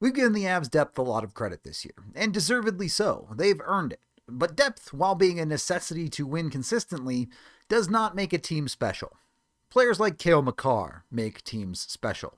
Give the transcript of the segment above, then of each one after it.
We've given the Avs depth a lot of credit this year, and deservedly so. They've earned it. But depth, while being a necessity to win consistently, does not make a team special. Players like Cale Makar make teams special.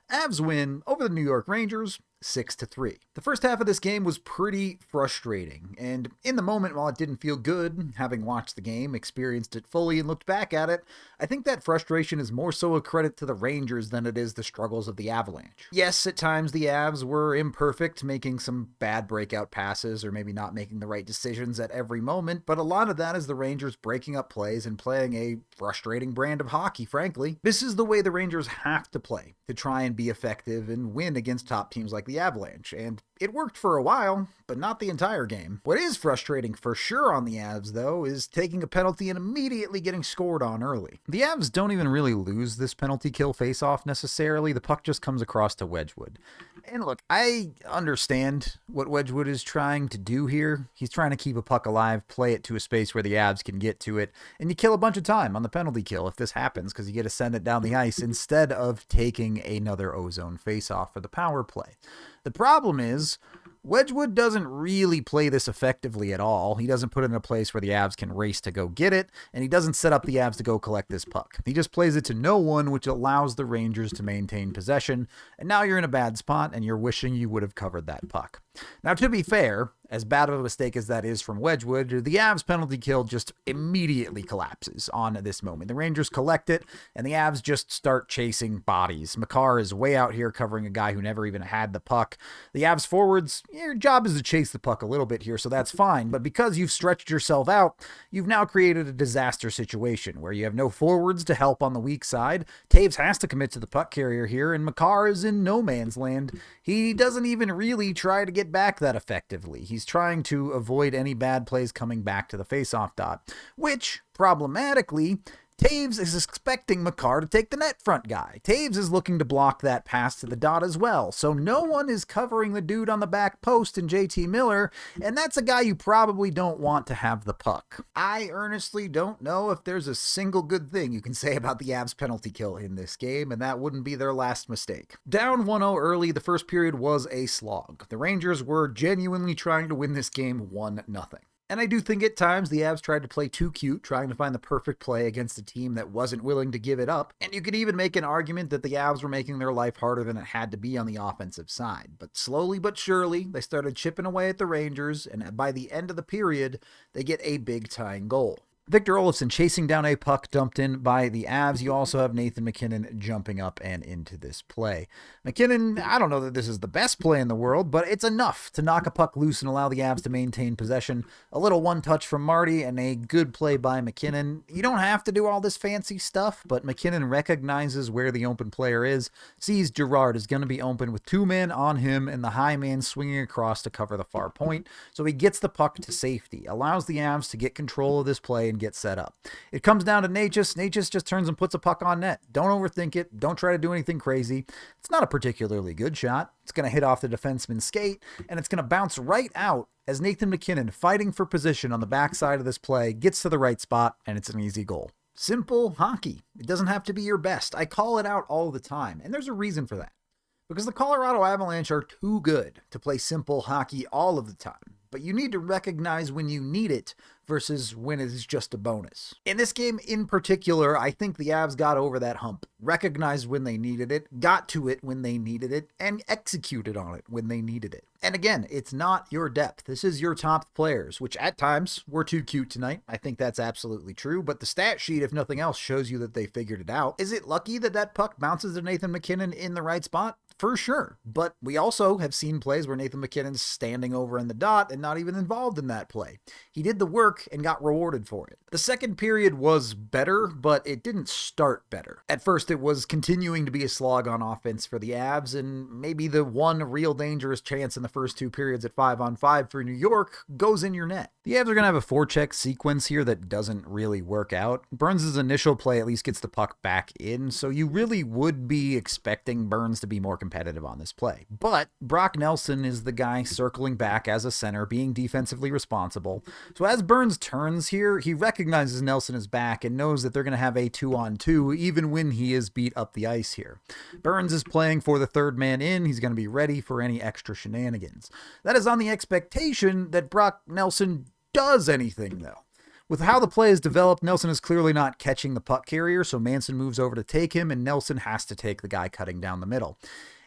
Avs win over the New York Rangers 6-3. The first half of this game was pretty frustrating, and in the moment, while it didn't feel good, having watched the game, experienced it fully, and looked back at it, I think that frustration is more so a credit to the Rangers than it is the struggles of the Avalanche. Yes, at times the Avs were imperfect, making some bad breakout passes, or maybe not making the right decisions at every moment, but a lot of that is the Rangers breaking up plays and playing a frustrating brand of hockey, frankly. This is the way the Rangers have to play to try and be effective and win against top teams like the Avalanche, and it worked for a while, but not the entire game. What is frustrating for sure on the Avs, though, is taking a penalty and immediately getting scored on early. The Avs don't even really lose this penalty kill face-off necessarily. The puck just comes across to Wedgwood. And look, I understand what Wedgwood is trying to do here. He's trying to keep a puck alive, play it to a space where the Avs can get to it, and you kill a bunch of time on the penalty kill if this happens, because you get to send it down the ice instead of taking another ozone face-off for the power play. The problem is, Wedgwood doesn't really play this effectively at all. He doesn't put it in a place where the Avs can race to go get it, and he doesn't set up the Avs to go collect this puck. He just plays it to no one, which allows the Rangers to maintain possession, and now you're in a bad spot, and you're wishing you would have covered that puck. Now, to be fair, as bad of a mistake as that is from Wedgwood, the Avs penalty kill just immediately collapses on this moment. The Rangers collect it, and the Avs just start chasing bodies. Makar is way out here covering a guy who never even had the puck. The Avs forwards, your job is to chase the puck a little bit here, so that's fine, but because you've stretched yourself out, you've now created a disaster situation where you have no forwards to help on the weak side. Taves has to commit to the puck carrier here, and Makar is in no man's land. He doesn't even really try to get back that effectively. He's trying to avoid any bad plays coming back to the faceoff dot, which, problematically, Taves is expecting Makar to take the net front guy. Taves is looking to block that pass to the dot as well, so no one is covering the dude on the back post in JT Miller, and that's a guy you probably don't want to have the puck. I earnestly don't know if there's a single good thing you can say about the Avs penalty kill in this game, and that wouldn't be their last mistake. Down 1-0 early, the first period was a slog. The Rangers were genuinely trying to win this game 1-0. And I do think at times the Avs tried to play too cute, trying to find the perfect play against a team that wasn't willing to give it up. And you could even make an argument that the Avs were making their life harder than it had to be on the offensive side. But slowly but surely, they started chipping away at the Rangers, and by the end of the period, they get a big tying goal. Victor Olofsson chasing down a puck dumped in by the Avs. You also have Nathan MacKinnon jumping up and into this play. MacKinnon, I don't know that this is the best play in the world, but it's enough to knock a puck loose and allow the Avs to maintain possession. A little one touch from Marty and a good play by MacKinnon. You don't have to do all this fancy stuff, but MacKinnon recognizes where the open player is, sees Girard is going to be open with two men on him and the high man swinging across to cover the far point. So he gets the puck to safety, allows the Avs to get control of this play and get set up. It comes down to Necas. Necas just turns and puts a puck on net. Don't overthink it. Don't try to do anything crazy. It's not a particularly good shot. It's going to hit off the defenseman's skate, and it's going to bounce right out as Nathan MacKinnon, fighting for position on the backside of this play, gets to the right spot, and it's an easy goal. Simple hockey. It doesn't have to be your best. I call it out all the time, and there's a reason for that. Because the Colorado Avalanche are too good to play simple hockey all of the time. But you need to recognize when you need it versus when it is just a bonus. In this game in particular, I think the Avs got over that hump, recognized when they needed it, got to it when they needed it, and executed on it when they needed it. And again, it's not your depth. This is your top players, which at times were too cute tonight. I think that's absolutely true, but the stat sheet, if nothing else, shows you that they figured it out. Is it lucky that that puck bounces to Nathan MacKinnon in the right spot? For sure, but we also have seen plays where Nathan MacKinnon's standing over in the dot and not even involved in that play. He did the work and got rewarded for it. The second period was better, but it didn't start better. At first, it was continuing to be a slog on offense for the Avs, and maybe the one real dangerous chance in the first two periods at 5-on-5 for New York goes in your net. The Avs are going to have a forecheck sequence here that doesn't really work out. Burns' initial play at least gets the puck back in, so you really would be expecting Burns to be more competitive on this play. But Brock Nelson is the guy circling back as a center, being defensively responsible. So as Burns turns here, he recognizes Nelson is back and knows that they're going to have a 2-on-2 even when he is beat up the ice here. Burns is playing for the third man in. He's going to be ready for any extra shenanigans. That is on the expectation that Brock Nelson does anything, though. With how the play is developed, Nelson is clearly not catching the puck carrier, so Manson moves over to take him, and Nelson has to take the guy cutting down the middle.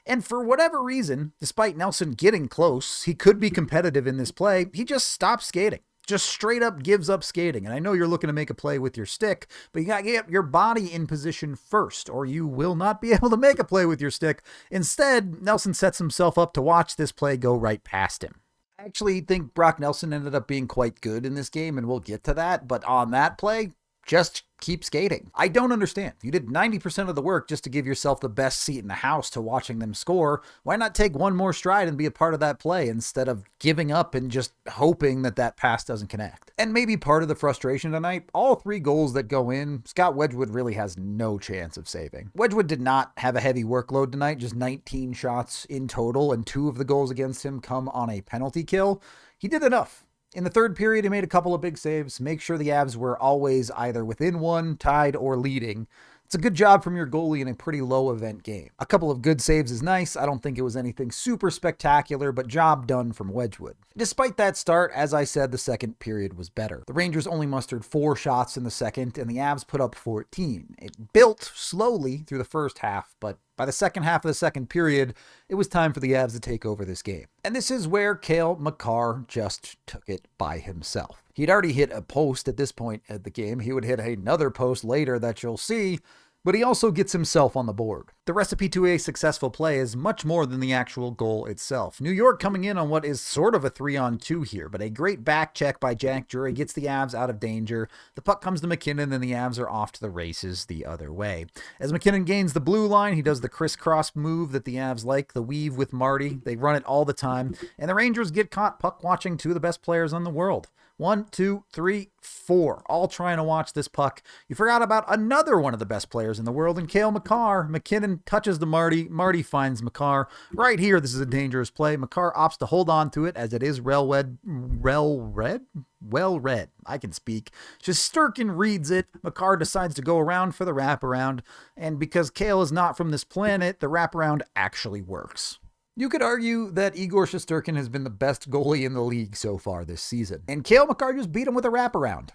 And for whatever reason, despite Nelson getting close, he could be competitive in this play, he just stops skating. Just straight up gives up skating. And I know you're looking to make a play with your stick, but you got to get your body in position first, or you will not be able to make a play with your stick. Instead, Nelson sets himself up to watch this play go right past him. I actually think Brock Nelson ended up being quite good in this game, and we'll get to that, but on that play, just keep skating. I don't understand. You did 90% of the work just to give yourself the best seat in the house to watching them score. Why not take one more stride and be a part of that play instead of giving up and just hoping that that pass doesn't connect? And maybe part of the frustration tonight, all 3 goals that go in, Scott Wedgwood really has no chance of saving. Wedgwood did not have a heavy workload tonight, just 19 shots in total, and 2 of the goals against him come on a penalty kill. He did enough. In the third period, he made a couple of big saves, make sure the Avs were always either within 1, tied, or leading. It's a good job from your goalie in a pretty low event game. A couple of good saves is nice. I don't think it was anything super spectacular, but job done from Wedgwood. Despite that start, as I said, the second period was better. The Rangers only mustered 4 shots in the second, and the Avs put up 14. It built slowly through the first half, but by the second half of the second period, it was time for the Avs to take over this game. And this is where Cale Makar just took it by himself. He'd already hit a post at this point at the game. He would hit another post later that you'll see, but he also gets himself on the board. The recipe to a successful play is much more than the actual goal itself. New York coming in on what is sort of a 3-on-2 here, but a great back check by Jack Drury gets the Avs out of danger. The puck comes to MacKinnon, and the Avs are off to the races the other way. As MacKinnon gains the blue line, he does the crisscross move that the Avs like, the weave with Marty. They run it all the time, and the Rangers get caught puck watching 2 of the best players in the world. 1, 2, 3, 4, all trying to watch this puck. You forgot about another one of the best players in the world in Cale Makar. MacKinnon touches the Marty. Marty finds Makar. Right here, this is a dangerous play. Makar opts to hold on to it as it is well read. I can speak. Shesterkin reads it. Makar decides to go around for the wraparound. And because Cale is not from this planet, the wraparound actually works. You could argue that Igor Shesterkin has been the best goalie in the league so far this season, and Cale Makar just beat him with a wraparound.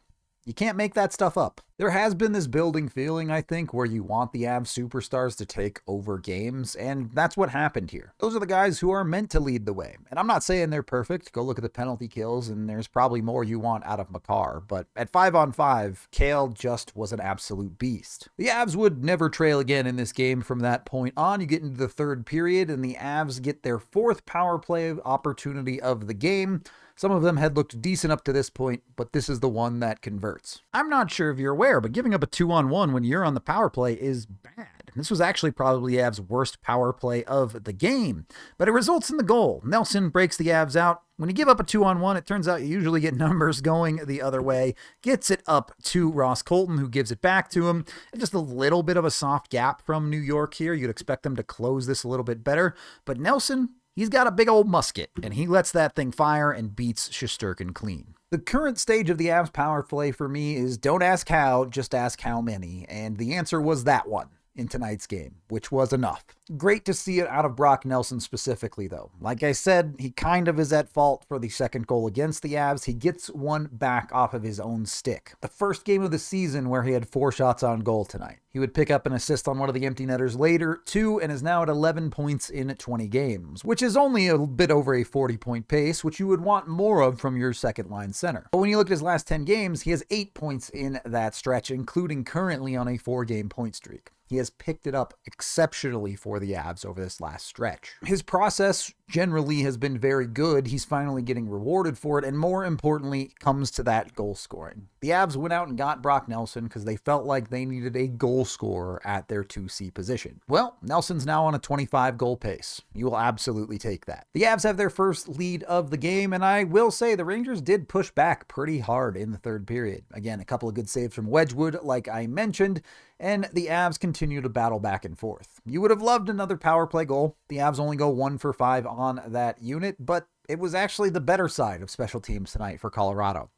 You can't make that stuff up. There has been this building feeling, I think, where you want the Avs superstars to take over games, and that's what happened here. Those are the guys who are meant to lead the way. And I'm not saying they're perfect. Go look at the penalty kills, and there's probably more you want out of Makar. But at 5-on-5, Cale just was an absolute beast. The Avs would never trail again in this game from that point on. You get into the third period, and the Avs get their 4th power play opportunity of the game. Some of them had looked decent up to this point, but this is the one that converts. I'm not sure if you're aware, but giving up a 2-on-1 when you're on the power play is bad. This was actually probably the Avs' worst power play of the game, but it results in the goal. Nelson breaks the Avs out. When you give up a 2-on-1, it turns out you usually get numbers going the other way. Gets it up to Ross Colton, who gives it back to him. And just a little bit of a soft gap from New York here. You'd expect them to close this a little bit better, but Nelson, he's got a big old musket, and he lets that thing fire and beats Shesterkin clean. The current stage of the Avs power play for me is don't ask how, just ask how many, and the answer was that one in tonight's game, which was enough. Great to see it out of Brock Nelson specifically, though. Like I said, he kind of is at fault for the second goal against the Avs. He gets one back off of his own stick. The first game of the season where he had 4 shots on goal tonight. He would pick up an assist on one of the empty netters later, 2, and is now at 11 points in 20 games, which is only a bit over a 40-point pace, which you would want more of from your second-line center. But when you look at his last 10 games, he has 8 points in that stretch, including currently on a 4-game point streak. He has picked it up exceptionally for the Avs over this last stretch. His process generally has been very good. He's finally getting rewarded for it, and more importantly, comes to that goal scoring. The Avs went out and got Brock Nelson because they felt like they needed a goal scorer at their 2C position. Well, Nelson's now on a 25-goal pace. You will absolutely take that. The Avs have their first lead of the game, and I will say the Rangers did push back pretty hard in the third period. Again, a couple of good saves from Wedgwood, like I mentioned, and the Avs continue to battle back and forth. You would have loved another power play goal. The Avs only go 1 for 5 on that unit, but it was actually the better side of special teams tonight for Colorado.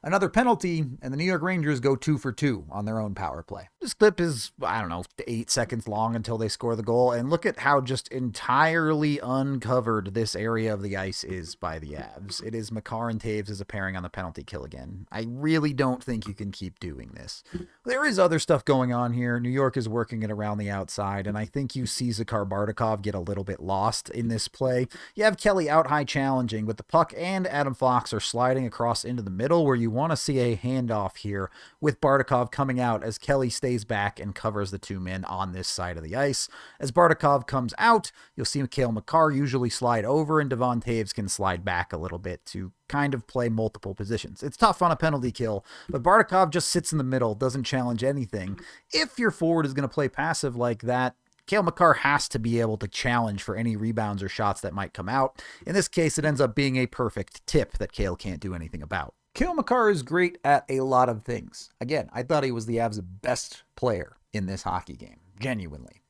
Another penalty, and the New York Rangers go 2 for 2 on their own power play. This clip is, 8 seconds long until they score the goal, and look at how just entirely uncovered this area of the ice is by the Avs. It is Makar and Taves as a pairing on the penalty kill again. I really don't think you can keep doing this. There is other stuff going on here. New York is working it around the outside, and I think you see Zakhar Bardakov get a little bit lost in this play. You have Kelly out high challenging, but the puck and Adam Fox are sliding across into the middle where you want to see a handoff here with Bardakov coming out as Kelly stays back and covers the two men on this side of the ice. As Bardakov comes out, you'll see Cale Makar usually slide over, and Devon Taves can slide back a little bit to kind of play multiple positions. It's tough on a penalty kill, but Bardakov just sits in the middle, doesn't challenge anything. If your forward is going to play passive like that, Cale Makar has to be able to challenge for any rebounds or shots that might come out. In this case, it ends up being a perfect tip that Cale can't do anything about. Cale Makar is great at a lot of things. Again, I thought he was the Avs' best player in this hockey game, genuinely.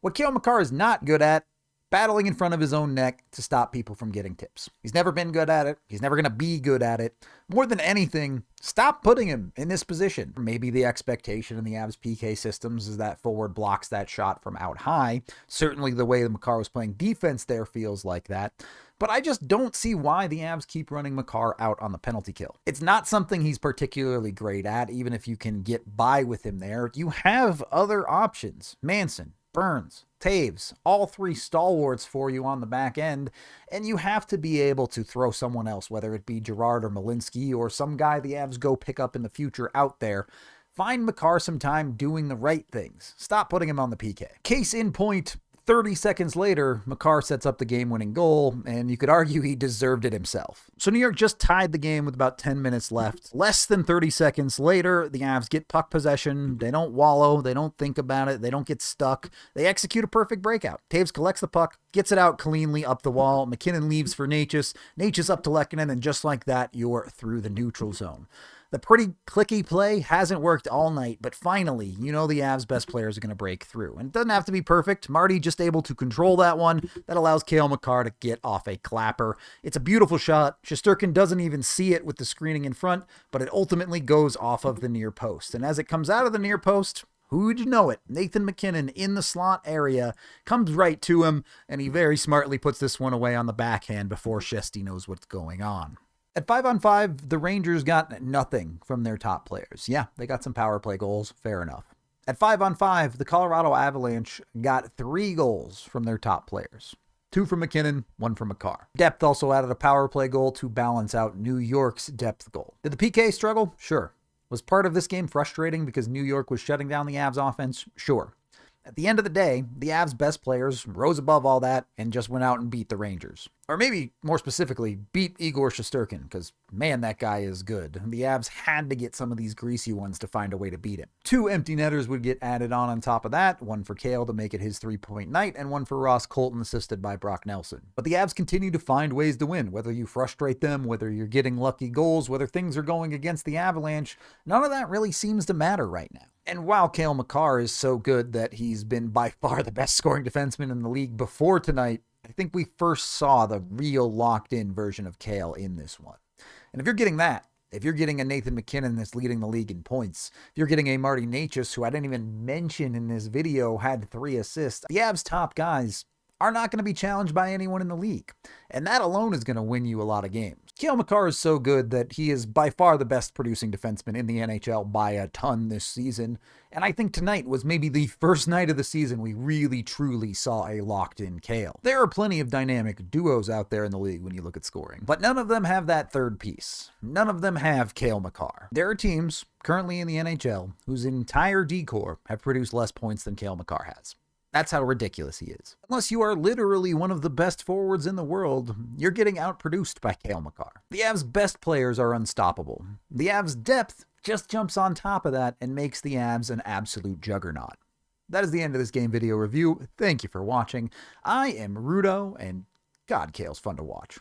What Cale Makar is not good at, battling in front of his own neck to stop people from getting tips. He's never been good at it. He's never going to be good at it. More than anything, stop putting him in this position. Maybe the expectation in the Avs PK systems is that forward blocks that shot from out high. Certainly the way that Makar was playing defense there feels like that. But I just don't see why the Avs keep running Makar out on the penalty kill. It's not something he's particularly great at, even if you can get by with him there. You have other options. Manson, Burns, Taves, all three stalwarts for you on the back end, and you have to be able to throw someone else, whether it be Girard or Malinsky or some guy the Avs go pick up in the future out there. Find Makar some time doing the right things. Stop putting him on the PK. Case in point, 30 seconds later, Makar sets up the game-winning goal, and you could argue he deserved it himself. So New York just tied the game with about 10 minutes left. Less than 30 seconds later, the Avs get puck possession. They don't wallow. They don't think about it. They don't get stuck. They execute a perfect breakout. Taves collects the puck, gets it out cleanly up the wall. MacKinnon leaves for Necas. Necas up to Lehkonen, and just like that, you're through the neutral zone. The pretty clicky play hasn't worked all night, but finally, you know the Avs' best players are going to break through. And it doesn't have to be perfect. Marty just able to control that one. That allows Cale Makar to get off a clapper. It's a beautiful shot. Shesterkin doesn't even see it with the screening in front, but it ultimately goes off of the near post. And as it comes out of the near post, who'd you know it? Nathan MacKinnon in the slot area comes right to him, and he very smartly puts this one away on the backhand before Shesty knows what's going on. At 5-on-5, the Rangers got nothing from their top players. Yeah, they got some power play goals, fair enough. At 5-on-5, the Colorado Avalanche got 3 goals from their top players. 2 from MacKinnon, 1 from Makar. Depth also added a power play goal to balance out New York's depth goal. Did the PK struggle? Sure. Was part of this game frustrating because New York was shutting down the Avs offense? Sure. At the end of the day, the Avs' best players rose above all that and just went out and beat the Rangers. Or maybe, more specifically, beat Igor Shesterkin, because, man, that guy is good. The Avs had to get some of these greasy ones to find a way to beat him. 2 empty netters would get added on top of that, 1 for Cale to make it his 3-point night, and 1 for Ross Colton, assisted by Brock Nelson. But the Avs continue to find ways to win, whether you frustrate them, whether you're getting lucky goals, whether things are going against the Avalanche. None of that really seems to matter right now. And while Cale Makar is so good that he's been by far the best scoring defenseman in the league before tonight, I think we first saw the real locked-in version of Cale in this one. And if you're getting that, if you're getting a Nathan MacKinnon that's leading the league in points, if you're getting a Marty Necas, who I didn't even mention in this video, had 3 assists, the Avs' top guys are not going to be challenged by anyone in the league. And that alone is going to win you a lot of games. Cale Makar is so good that he is by far the best producing defenseman in the NHL by a ton this season. And I think tonight was maybe the first night of the season we really truly saw a locked-in Cale. There are plenty of dynamic duos out there in the league when you look at scoring, but none of them have that third piece. None of them have Cale Makar. There are teams currently in the NHL whose entire D-core have produced less points than Cale Makar has. That's how ridiculous he is. Unless you are literally one of the best forwards in the world, you're getting outproduced by Cale Makar. The Avs' best players are unstoppable. The Avs' depth just jumps on top of that and makes the Avs an absolute juggernaut. That is the end of this game video review. Thank you for watching. I am Rudo, and God, Cale's fun to watch.